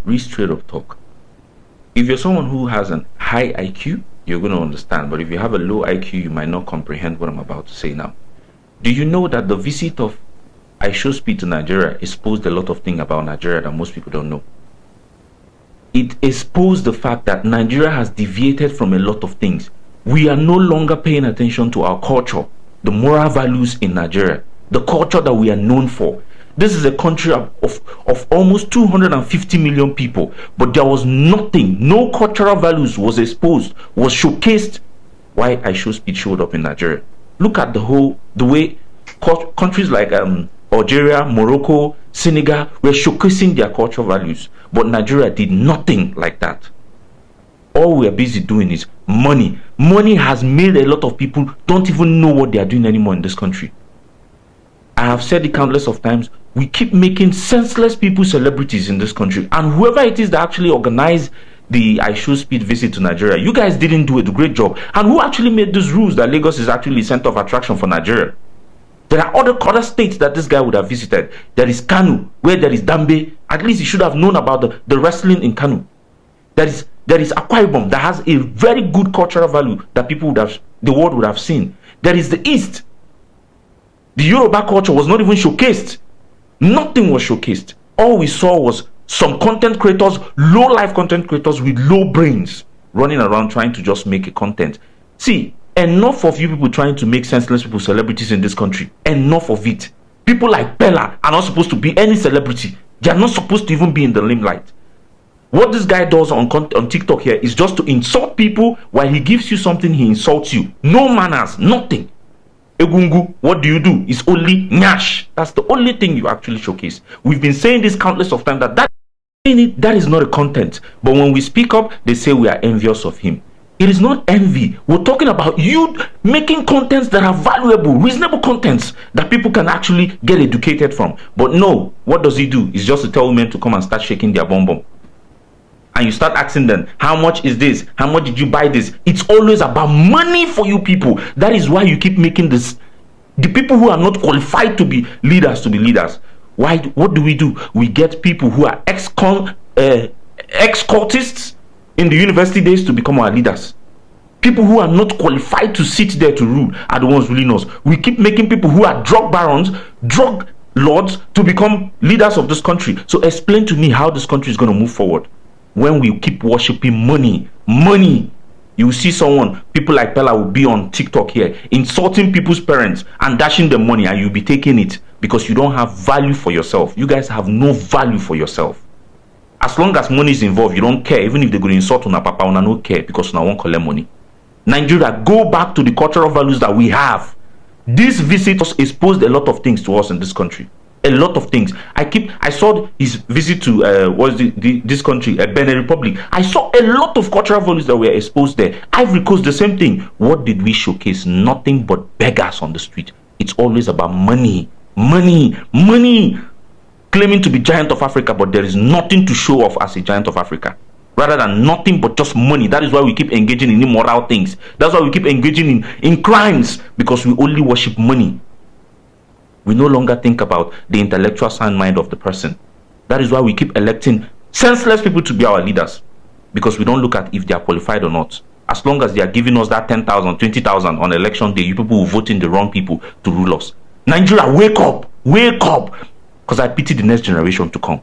real straight up talk. If you're someone who has an high IQ, you're going to understand. But if you have a low IQ, you might not comprehend what I'm about to say now. Do you know that the visit of Ishowspeed to Nigeria exposed a lot of things about Nigeria that most people don't know? It exposed the fact that Nigeria has deviated from a lot of things. We are no longer paying attention to our culture, the moral values in Nigeria, the culture that we are known for. This is a country of almost 250 million people, but there was nothing, no cultural values was exposed, was showcased. Why Ishowspeed showed up in Nigeria? Look at the way countries like Algeria, Morocco, Senegal were showcasing their cultural values, but Nigeria did nothing like that. All we are busy doing is money. Money has made a lot of people don't even know what they are doing anymore in this country. I have said it countless of times. We keep making senseless people celebrities in this country, and whoever it is that actually organized the Ishowspeed visit to Nigeria, you guys didn't do a great job. And who actually made these rules that Lagos is actually the center of attraction for Nigeria? There are other states that this guy would have visited. There is Kanu, where there is Dambe. At least he should have known about the wrestling in Kanu. There is Akwa Ibom that has a very good cultural value that the world would have seen. There is the East. The Yoruba culture was not even showcased. Nothing was showcased. All we saw was some content creators, low life content creators with low brains running around trying to just make a content. See, enough of you people trying to make senseless people celebrities in this country. Enough of it. People like Bella are not supposed to be any celebrity. They are not supposed to even be in the limelight. What this guy does on TikTok here is just to insult people. While he gives you something, he insults you. No manners, nothing. Egungu, what do? It's only nyash. That's the only thing you actually showcase. We've been saying this countless of times that is not a content. But when we speak up, they say we are envious of him. It is not envy. We're talking about you making contents that are valuable, reasonable contents that people can actually get educated from. But no, what does he do? It's just to tell women to come and start shaking their bum bum. And you start asking them, how much is this? How much did you buy this? It's always about money for you people. That is why you keep making this. The people who are not qualified to be leaders. Why? What do? We get people who are ex-cultists in the university days to become our leaders. People who are not qualified to sit there to rule are the ones ruling us. We keep making people who are drug barons, drug lords to become leaders of this country. So explain to me how this country is going to move forward. When we keep worshiping money, you will see people like Pella will be on TikTok here, insulting people's parents and dashing them money, and you'll be taking it because you don't have value for yourself. You guys have no value for yourself. As long as money is involved, you don't care. Even if they go to insult on a papa, una no care because una won't collect money. Nigeria, go back to the cultural values that we have. This visit exposed a lot of things to us in this country. A lot of things. I saw his visit to this country, Benin Republic. I saw a lot of cultural values that were exposed there. Ivory Coast, the same thing. What did we showcase? Nothing but beggars on the street. It's always about money. Claiming to be giant of Africa, but there is nothing to show off as a giant of Africa. Rather than nothing but just money. That is why we keep engaging in immoral things. That's why we keep engaging in crimes, because we only worship money. We no longer think about the intellectual sound mind of the person. That is why we keep electing senseless people to be our leaders, because we don't look at if they are qualified or not. As long as they are giving us that 10,000, 20,000 on election day, you people will vote in the wrong people to rule us. Nigeria, wake up, because I pity the next generation to come.